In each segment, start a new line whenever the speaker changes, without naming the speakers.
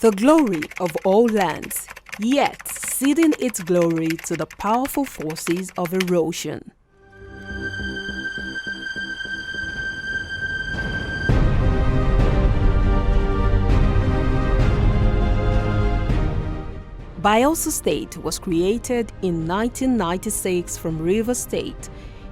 the glory of all lands, yet ceding its glory to the powerful forces of erosion. Bayelsa State was created in 1996 from River State.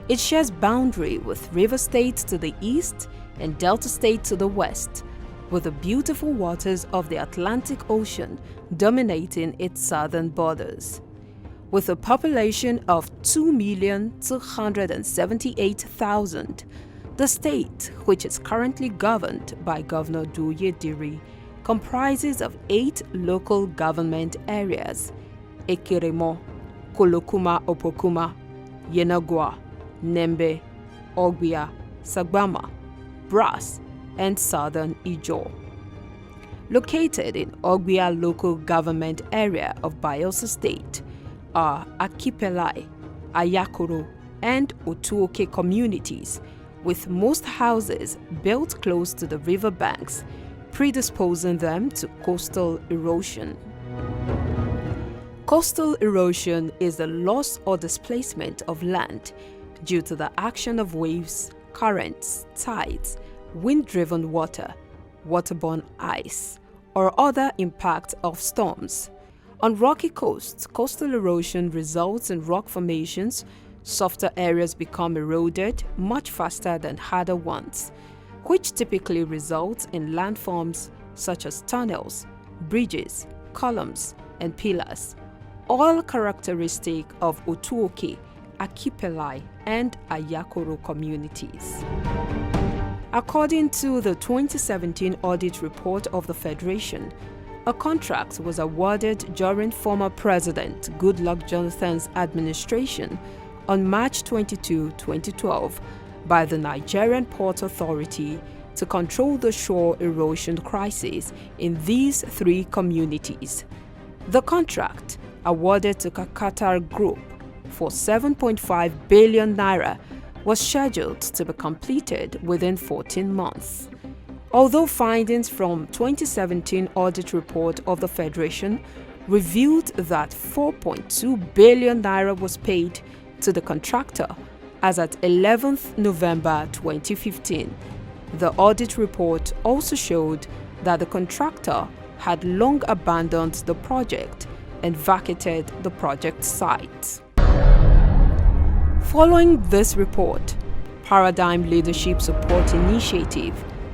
It shares boundary with River State to the east and Delta State to the west, with the beautiful waters of the Atlantic Ocean dominating its southern borders. With a population of 2,278,000, the state, which is currently governed by Governor Duye Diri, comprises of 8 local government areas: Ekirimo, Kolokuma Opokuma, Yenagua, Nembe, Ogbia, Sagbama, Brass, and Southern Ijo. Located in Ogbia local government area of Bayelsa State are Akipelai, Ayakoro, and Otuoke communities, with most houses built close to the river banks, predisposing them to coastal erosion. Coastal erosion is the loss or displacement of land due to the action of waves, currents, tides, wind-driven water, waterborne ice, or other impact of storms. On rocky coasts, coastal erosion results in rock formations. Softer areas become eroded much faster than harder ones, which typically results in landforms such as tunnels, bridges, columns, and pillars, all characteristic of Otuoke, Akipelai, and Ayakoro communities. According to the 2017 audit report of the Federation, a contract was awarded during former President Goodluck Jonathan's administration on March 22, 2012, by the Nigerian Ports Authority to control the shore erosion crisis in these 3 communities. The contract, awarded to Kakata Group for 7.5 billion naira, was scheduled to be completed within 14 months. Although findings from 2017 audit report of the Federation revealed that 4.2 billion naira was paid to the contractor as at 11th November 2015, the audit report also showed that the contractor had long abandoned the project and vacated the project site. Following this report, Paradigm Leadership Support Initiative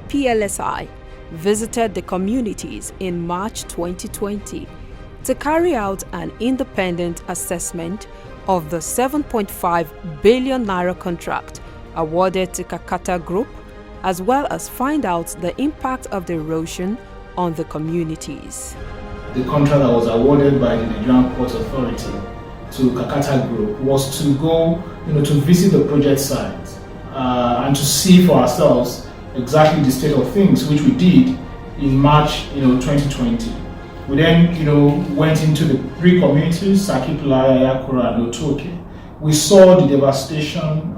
(PLSI) visited the communities in March 2020 to carry out an independent assessment of the 7.5 billion naira contract awarded to Kakata Group, as well as find out the impact of the erosion on the communities.
The contract that was awarded by the Nigerian Ports Authority to Kakata Group was to go, to visit the project site and to see for ourselves exactly the state of things, which we did in March, 2020. We then, went into the 3 communities, Akipelai, Ayakoro, and Otuoke. We saw the devastation,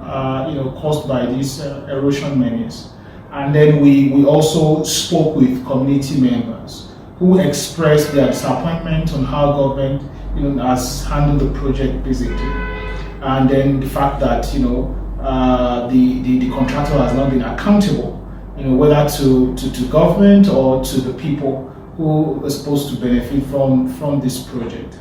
caused by this erosion menace. And then we also spoke with community members who expressed their disappointment on how government, has handled the project basically. And then the fact that, the contractor has not been accountable, whether to government or to the people who are supposed to benefit from this project.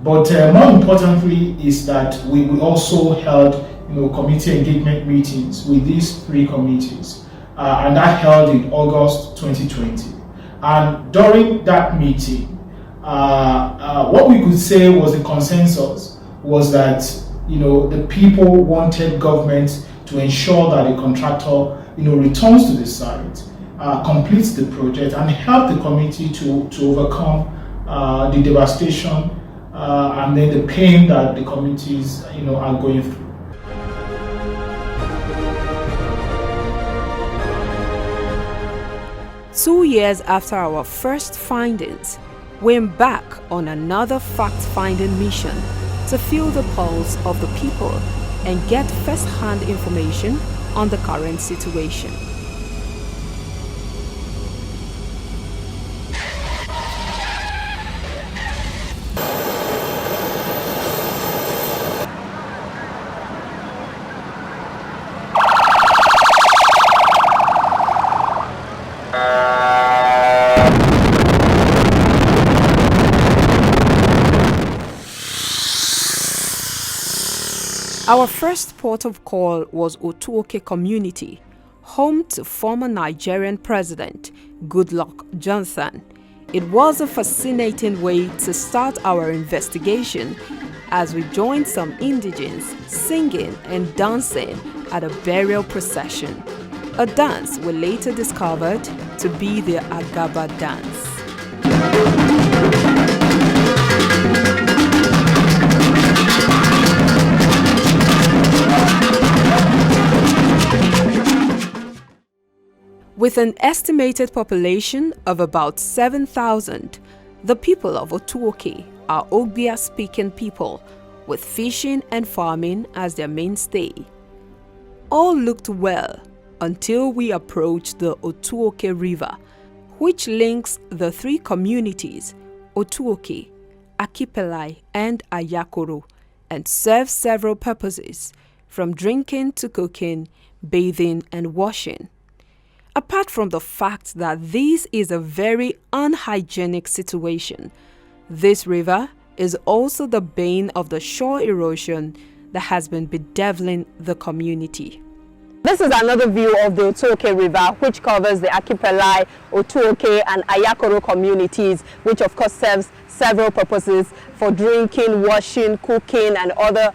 But more importantly is that we also held community engagement meetings with these 3 communities, and that held in August 2020. And during that meeting, what we could say was the consensus was that the people wanted government to ensure that the contractor returns to the site, completes the project, and help the community to overcome the devastation and then the pain that the communities are going through.
Two years after our first findings, we embark on another fact-finding mission to feel the pulse of the people and get first-hand information on the current situation. Our first port of call was Otuoke community, home to former Nigerian President Goodluck Jonathan. It was a fascinating way to start our investigation as we joined some indigents singing and dancing at a burial procession, a dance we later discovered to be the Agaba dance. With an estimated population of about 7,000, the people of Otuoke are Ogbia-speaking people with fishing and farming as their mainstay. All looked well until we approached the Otuoke River, which links the three communities, Otuoke, Akipelai, and Ayakoro, and serves several purposes, from drinking to cooking, bathing, and washing. Apart from the fact that this is a very unhygienic situation, this river is also the bane of the shore erosion that has been bedeviling the community.
This is another view of the Otuoke River, which covers the Akipelai, Otuoke, and Ayakoro communities, which of course serves several purposes for drinking, washing, cooking, and other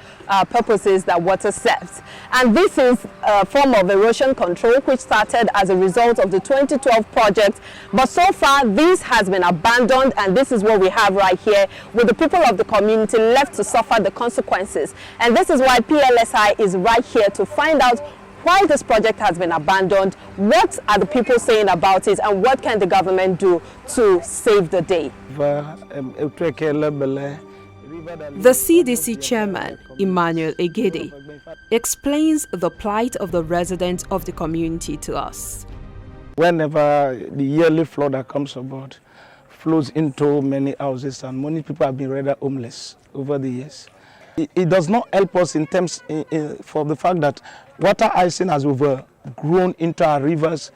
purposes that water serves. And this is a form of erosion control which started as a result of the 2012 project. But so far, this has been abandoned, and this is what we have right here, with the people of the community left to suffer the consequences. And this is why PLSI is right here to find out why this project has been abandoned, what are the people saying about it, and what can the government do to save the day.
The CDC chairman, Emmanuel Egede, explains the plight of the residents of the community to us.
Whenever the yearly flood that comes about flows into many houses, and many people have been rather homeless over the years. It does not help us in terms for the fact that water icing has overgrown into our rivers,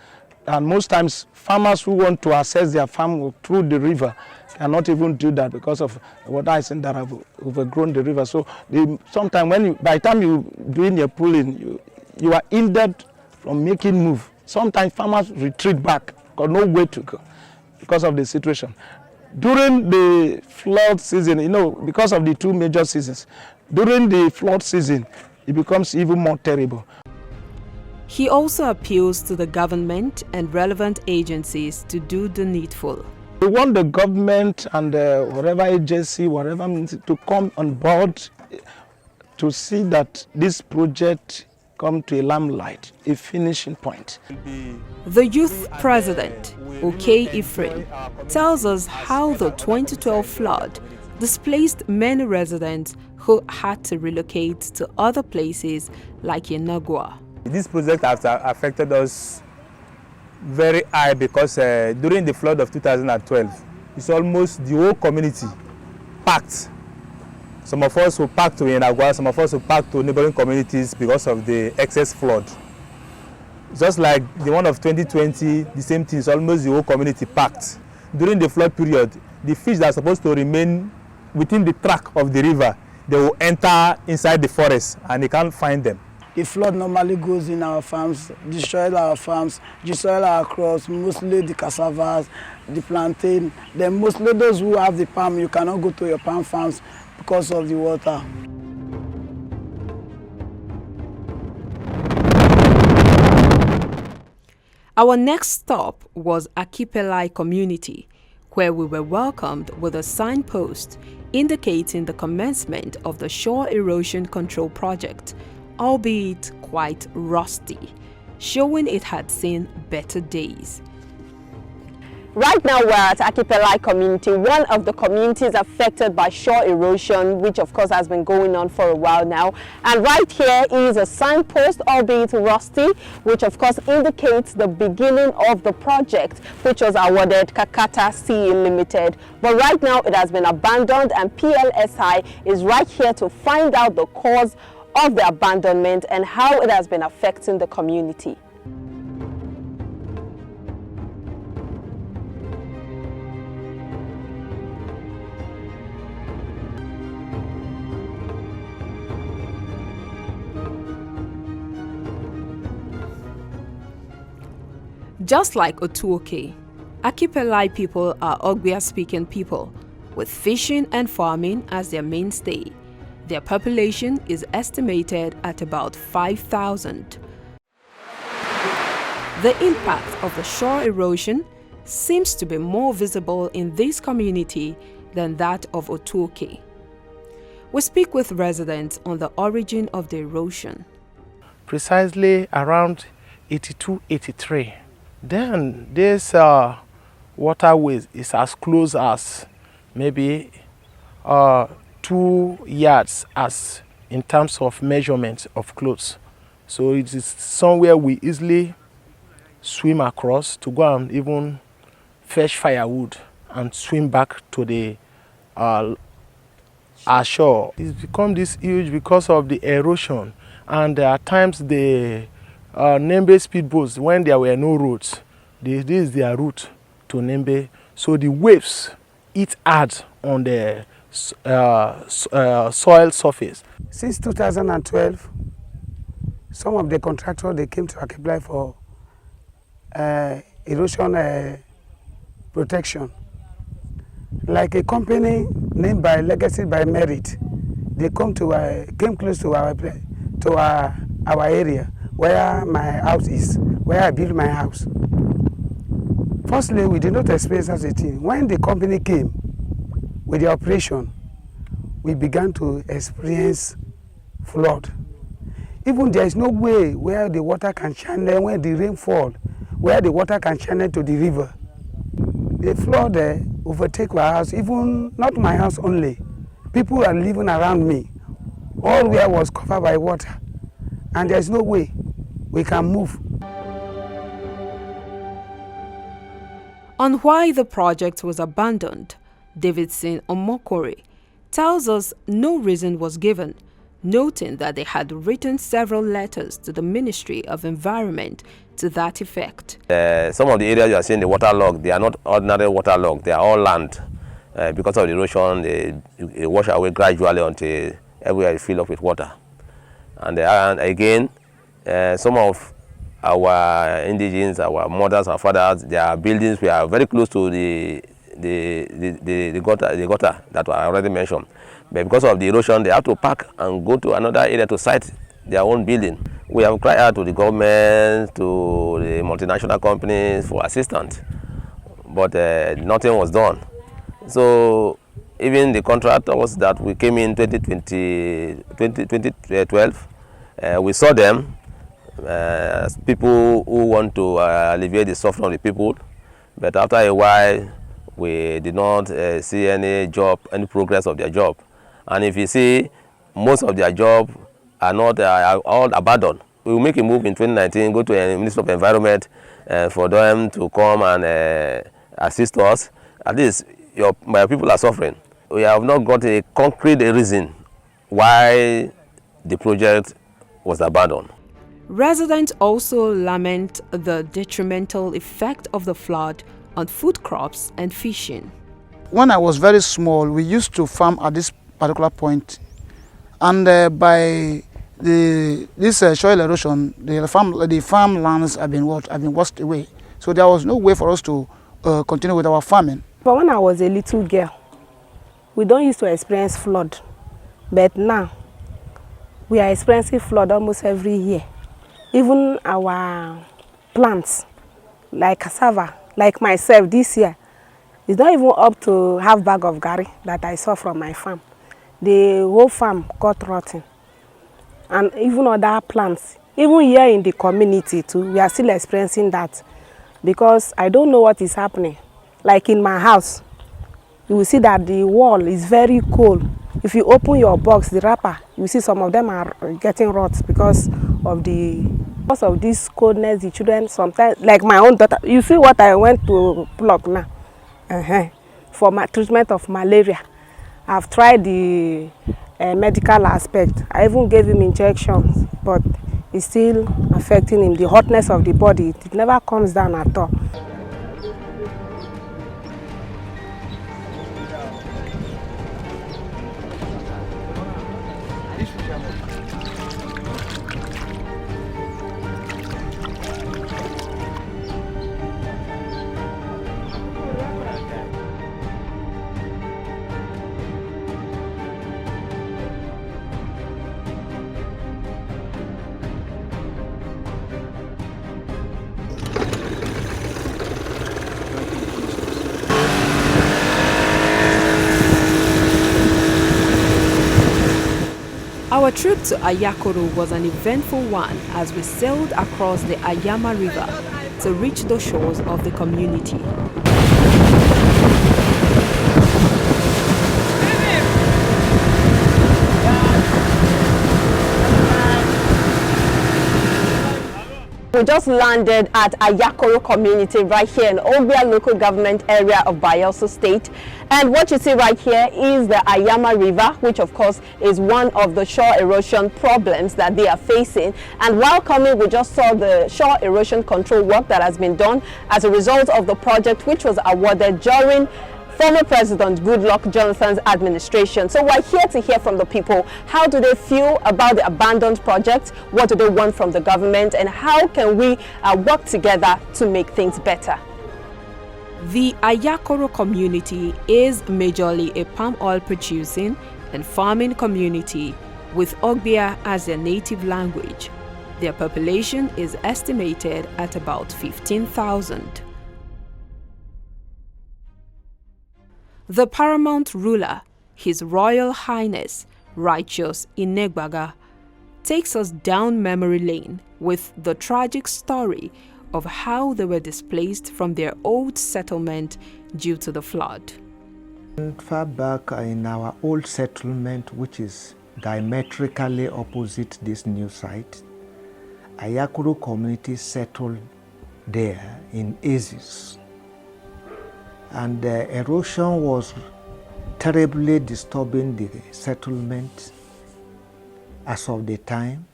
and most times farmers who want to access their farm through the river cannot even do that because of water icing that have overgrown the river. So sometimes by the time you doing your pulling, you are hindered from making move. Sometimes farmers retreat back, got no way to go because of the situation. During the flood season, because of the two major seasons, during the flood season, it becomes even more terrible.
He also appeals to the government and relevant agencies to do the needful.
We want the government and whatever agency, whatever means, to come on board to see that this project come to a limelight, a finishing point.
The youth president, Okay Ephraim, tells us how the 2012 flood displaced many residents who had to relocate to other places like Yenagua.
This project has affected us very high because during the flood of 2012, it's almost the whole community packed. Some of us who packed to Yenagua, some of us who packed to neighboring communities because of the excess flood. Just like the one of 2020, the same thing is almost the whole community packed. During the flood period, the fish that are supposed to remain within the track of the river, they will enter inside the forest and they can't find them.
The flood normally goes in our farms, destroy our farms, destroy our crops, mostly the cassavas, the plantain. Then mostly those who have the palm, you cannot go to your palm farms because of the water.
Our next stop was Akipelai community, where we were welcomed with a signpost indicating the commencement of the shore erosion control project, albeit quite rusty, showing it had seen better days.
Right now we're at Akipelai community, one of the communities affected by shore erosion, which of course has been going on for a while now. And right here is a signpost, albeit rusty, which of course indicates the beginning of the project, which was awarded Kakata CE Limited. But right now it has been abandoned, and PLSI is right here to find out the cause of the abandonment and how it has been affecting the community.
Just like Otuoke, Akipelai people are Ogbia-speaking people, with fishing and farming as their mainstay. Their population is estimated at about 5,000. The impact of the shore erosion seems to be more visible in this community than that of Otuoke. We speak with residents on the origin of the erosion.
Precisely around 82-83. Then this waterway is as close as maybe 2 yards as in terms of measurement of clothes. So it is somewhere we easily swim across to go and even fetch firewood and swim back to the ashore. It's become this huge because of the erosion, and at times the Nembe speedboats, when there were no roads, this is their route to Nembe. So the waves eat hard on the soil surface.
Since 2012, some of the contractors, they came to apply for erosion protection. Like a company named by Legacy by Merit, they came close to our area where my house is, where I built my house. Firstly, we did not experience such a thing. When the company came with the operation, we began to experience flood. Even there is no way where the water can channel, when the rain falls, where the water can channel to the river. The flood overtake our house, even not my house only. People are living around me. All where was covered by water, and there is no way we can move.
On why the project was abandoned, Davidson Omokore tells us no reason was given, noting that they had written several letters to the Ministry of Environment to that effect.
Some of the areas you are seeing the waterlogged, they are not ordinary waterlogged, they are all land. Because of the erosion, they wash away gradually until everywhere is filled up with water. And again, some of our indigenes, our mothers and fathers, their buildings were very close to the gutter that I already mentioned. But because of the erosion, they have to pack and go to another area to site their own building. We have cried out to the government, to the multinational companies for assistance, but nothing was done. So even the contractors that we came in 2012, we saw them as people who want to alleviate the suffering of the people, but after a while we did not see any progress of their job. And if you see, most of their job are not all abandoned. We will make a move in 2019, go to the Ministry of Environment for them to come and assist us. At least my people are suffering. We have not got a concrete reason why the project was abandoned.
Residents also lament the detrimental effect of the flood on food crops and fishing.
When I was very small, we used to farm at this particular point, and by this soil erosion, the farmlands have been washed away. So there was no way for us to continue with our farming.
But when I was a little girl, we don't used to experience flood, but now we are experiencing flood almost every year. Even our plants, like cassava, like myself this year, it's not even up to half bag of gari that I saw from my farm. The whole farm got rotten. And even other plants, even here in the community too, we are still experiencing that, because I don't know what is happening. Like in my house, you will see that the wall is very cold. If you open your box, the wrapper, you will see some of them are getting rot because of this coldness. The children sometimes, like my own daughter, you see what I went to pluck now for my treatment of malaria. I've tried the medical aspect. I even gave him injections, but it's still affecting him. The hotness of the body, it never comes down at all.
trip to Ayakoro was an eventful one as we sailed across the Ayama River to reach the shores of the community.
We just landed at Ayakoro community right here in Ogbia local government area of Bayelsa State. And what you see right here is the Ayama River, which of course is one of the shore erosion problems that they are facing. And while coming, we just saw the shore erosion control work that has been done as a result of the project, which was awarded during former President Goodluck Jonathan's administration. So we're here to hear from the people. How do they feel about the abandoned project? What do they want from the government? And how can we work together to make things better?
The Ayakoro community is majorly a palm oil producing and farming community with Ogbia as their native language. Their population is estimated at about 15,000. The paramount ruler, His Royal Highness Righteous Inegbaga, takes us down memory lane with the tragic story of how they were displaced from their old settlement due to the flood.
Far back in our old settlement, which is diametrically opposite this new site, Ayakoro community settled there in Aziz. And the erosion was terribly disturbing the settlement as of the time.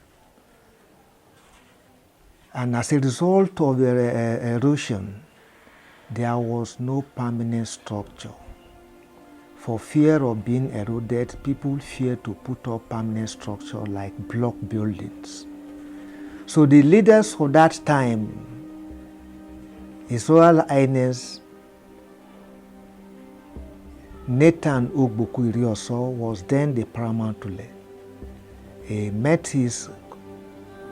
And as a result of the erosion, there was no permanent structure. For fear of being eroded, people feared to put up permanent structure like block buildings. So the leaders for that time, His Royal Highness Nathan Ogbuku Irioso, was then the paramount ruler. He met his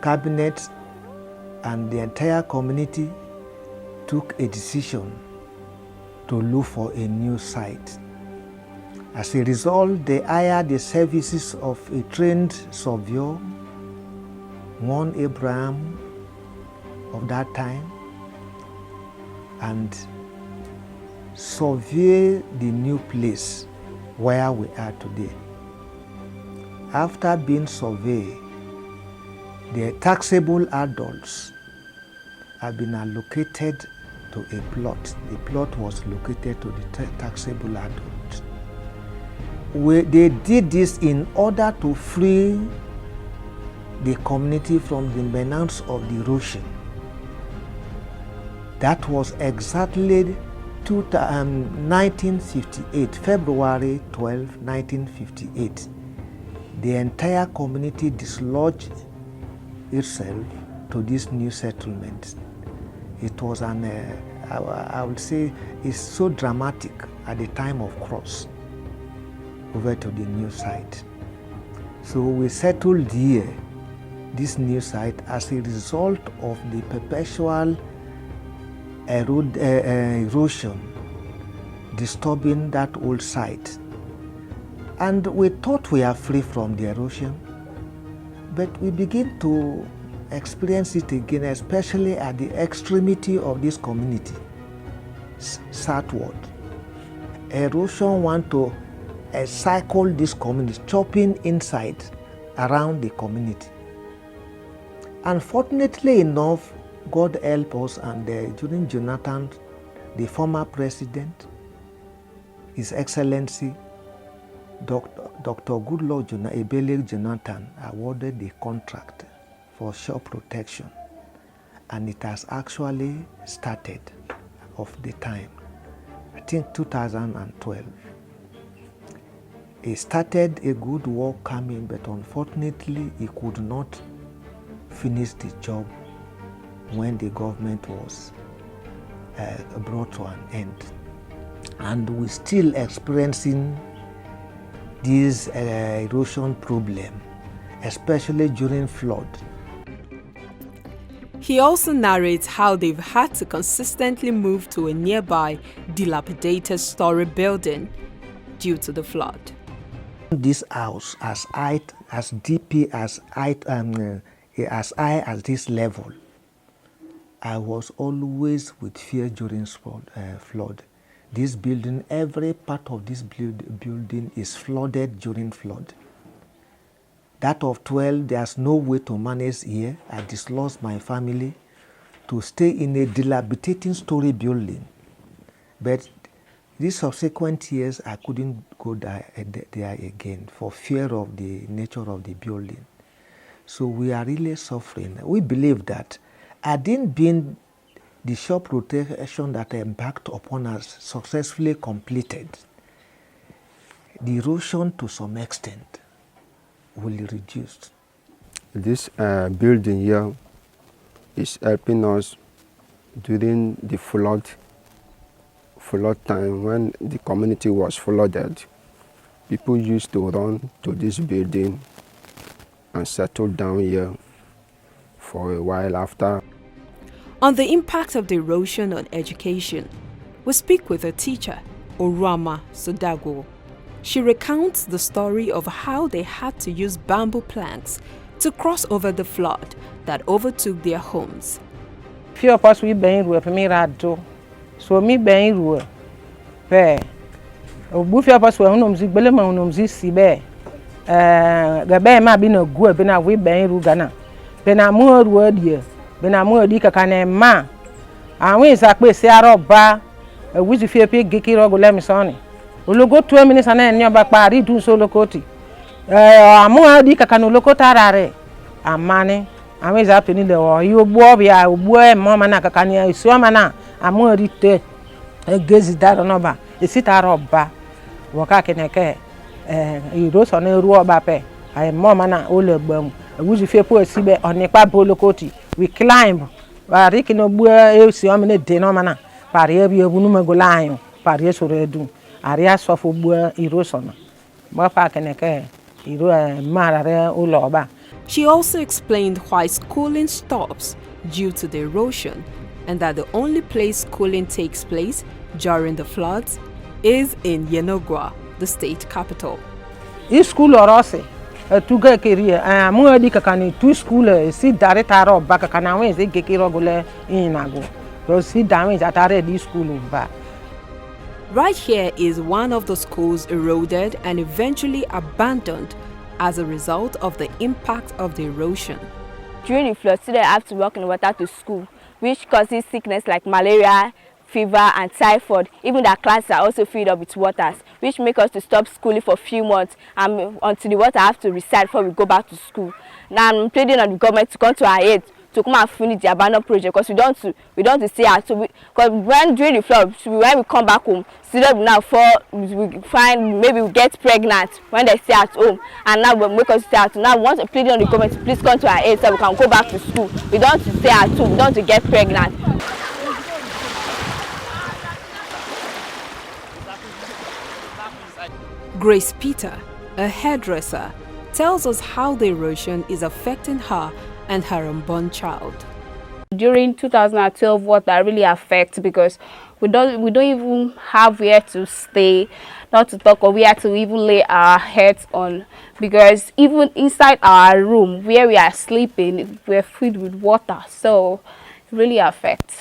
cabinet and the entire community took a decision to look for a new site. As a result, they hired the services of a trained surveyor, one Abraham of that time, and survey the new place where we are today. After being surveyed, the taxable adults have been allocated to a plot. The plot was located to the taxable adults. They did this in order to free the community from the menace of the erosion. That was exactly 1958, February 12, 1958. The entire community dislodged itself to this new settlement. It was I would say, it's so dramatic at the time of cross over to the new site. So we settled here, this new site, as a result of the perpetual erosion disturbing that old site. And we thought we are free from the erosion, but we begin to experience it again, especially at the extremity of this community, southward. Erosion want to cycle this community, chopping inside around the community. Unfortunately enough, God help us, and during Jonathan, the former president, His Excellency Dr. Goodluck Jonathan awarded the contract for shore protection, and it has actually started of the time, I think 2012. He started a good work coming, but unfortunately he could not finish the job when the government was brought to an end. And we're still experiencing this erosion problem, especially during flood.
He also narrates how they've had to consistently move to a nearby dilapidated story building due to the flood.
This house as deep as high as this level, I was always with fear during flood. This building, every part of this building is flooded during flood. That of 12, there's no way to manage here. I dislodged my family to stay in a dilapidating story building. But these subsequent years, I couldn't go there again for fear of the nature of the building. So we are really suffering. We believe that had it been the shop rotation that embarked upon us successfully completed, the erosion to some extent will reduce.
This building here is helping us during the flood time when the community was flooded. People used to run to this building and settle down here for a while after.
On the impact of the erosion on education, we speak with a teacher, Orama Sodago. She recounts the story of how they had to use bamboo planks to cross over the flood that overtook their homes.
Few of us we been rule for me rado, so me been rule. Be, few of us we unomzi belema unomzi sibe. Gabe ma bi na gu be na we been rule Ghana. Be na mu rule die, be na mu di kaka na ma. Awon isakpe si aroba, wizi fi epe gekiro go lemi soni. Ologo 2 minutes na enyo ba pari dun so lokoti. Amu di kaka no lokota rare. Amane, awon isakpe ni le wo yo gbo bia ogbo e mo mana kaka ni isu mana amu ri te egezi daro no ba. Esita roba. Woka keneke iro so na ru oba pe. Ai mo mana o le gbam. Wizi fi epo sibe onipa bolokoti. We climb. Bari kino bu e si o mene de no mana. Pari e bi ebunu magolayo. Pari e soro edu. Aria sofo bu erosion. Ba pa keneke iro marare uloba.
She also explained why schooling stops due to the erosion and that the only place schooling takes place during the floods is in Yenogwa, the state capital.
This school orose tuga kiri amu adi kakani tu school si dare taro ba kakana we se gekiro gole inago. So si damage atare di school ba.
Right here is one of the schools eroded and eventually abandoned as a result of the impact of the erosion.
During the flood, students have to walk in the water to school, which causes sickness like malaria, fever, and typhoid. Even their classes are also filled up with waters, which make us to stop schooling for a few months until the water have to recede before we go back to school. Now I'm pleading on the government to come to our aid to come and finish the abandoned project because we don't want to stay at home. Because when during the flood, when we come back home, students now we find maybe we get pregnant when they stay at home, and now we make us stay at home. Now we want to plead on the government to please come to our aid so we can go back to school. We don't want to stay at home. We don't want to get pregnant.
Grace Peter, a hairdresser, tells us how the erosion is affecting her and her unborn child.
During 2012, water really affects because we don't even have where to stay, not to talk of where to even lay our heads on, because even inside our room where we are sleeping, we're filled with water, so it really affects.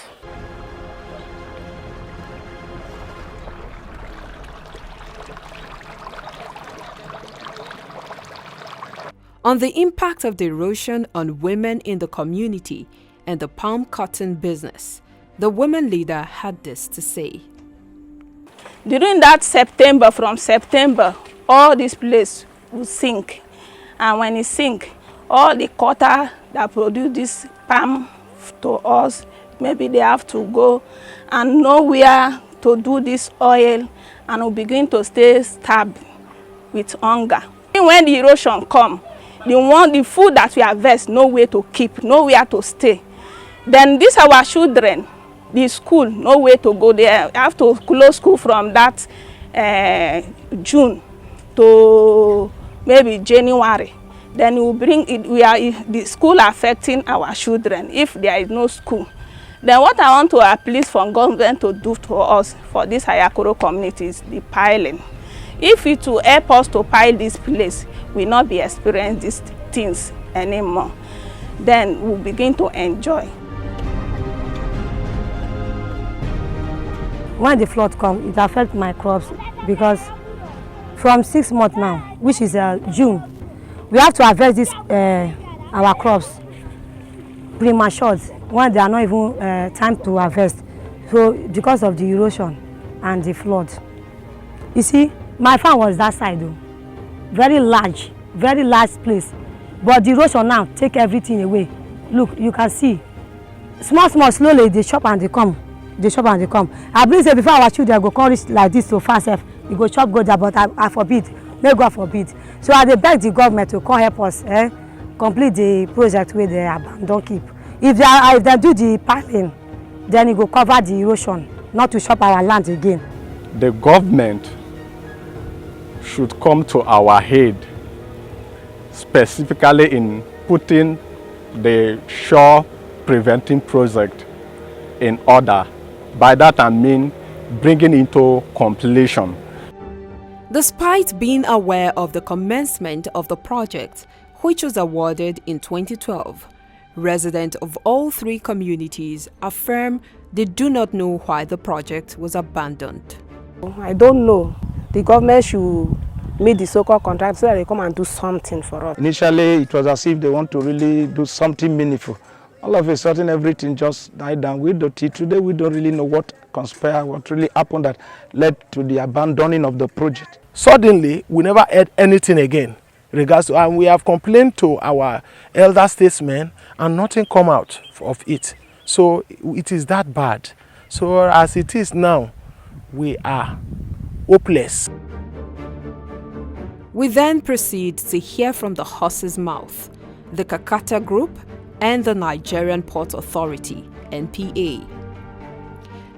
On the impact of the erosion on women in the community and the palm cotton business, the women leader had this to say.
During that September, from September, all this place will sink. And when it sink, all the cutter that produce this palm to us, maybe they have to go and nowhere to do this oil, and will begin to stay starved with hunger. When the erosion come, the food that we harvest, nowhere to keep, nowhere to stay. Then these our children, the school, nowhere to go. They have to close school from that June to maybe January. Then we bring it. The school affecting our children if there is no school. Then what I want to appeal from government to do to us for this Ayakoro community is the piling. If it will help us to pile this place, we will not be experiencing these things anymore. Then we'll begin to enjoy.
When the flood comes, it affects my crops because from 6 months now, which is June, we have to harvest this our crops premature when they are not even time to harvest. So because of the erosion and the flood. You see, my farm was that side though. Very large place. But the erosion now take everything away. Look, you can see. Small, slowly they chop and they come. I believe say before our children go come reach like this so fast, you go chop go there, but I forbid. May God forbid. So I beg the government to come help us complete the project where they abandon keep. If they do the piling, then it will cover the erosion, not to chop our land again.
The government should come to our aid, specifically in putting the shore preventing project in order. By that I mean bringing into completion.
Despite being aware of the commencement of the project, which was awarded in 2012, residents of all three communities affirm they do not know why the project was abandoned.
I don't know. The government should meet the so-called contractors so that they come and do something for us.
Initially, it was as if they want to really do something meaningful. All of a sudden, everything just died down. Today, we don't really know what conspired, what really happened that led to the abandoning of the project.
Suddenly, we never heard anything again. And we have complained to our elder statesmen and nothing come out of it. So it is that bad. So as it is now, we are hopeless.
We then proceed to hear from the horse's mouth, the Kakata Group and the Nigerian Ports Authority, NPA.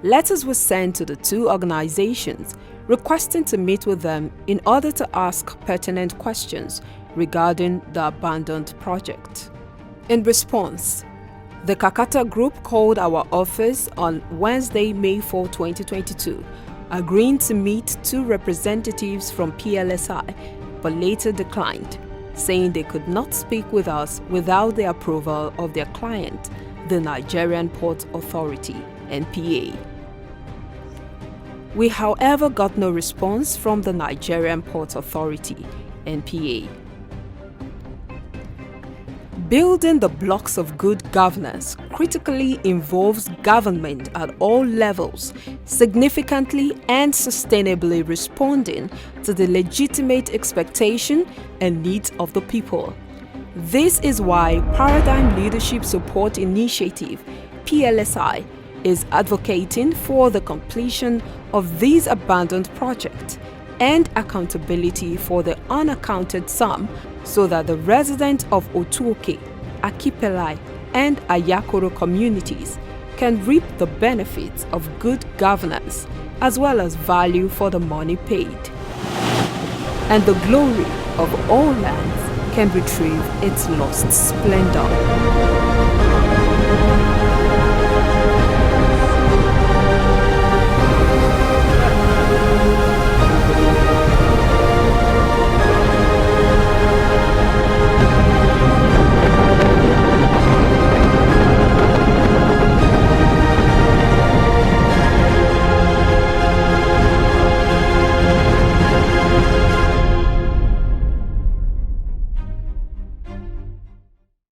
Letters were sent to the two organizations requesting to meet with them in order to ask pertinent questions regarding the abandoned project. In response, the Kakata Group called our office on Wednesday, May 4, 2022, agreeing to meet two representatives from PLSI, but later declined, saying they could not speak with us without the approval of their client, the Nigerian Ports Authority, NPA. We, however, got no response from the Nigerian Ports Authority, NPA. Building the blocks of good governance critically involves government at all levels, significantly and sustainably responding to the legitimate expectation and needs of the people. This is why Paradigm Leadership Support Initiative, PLSI, is advocating for the completion of these abandoned projects and accountability for the unaccounted sum so that the residents of Otuoke, Akipelai, and Ayakoro communities can reap the benefits of good governance as well as value for the money paid. And the glory of all lands can retrieve its lost splendor.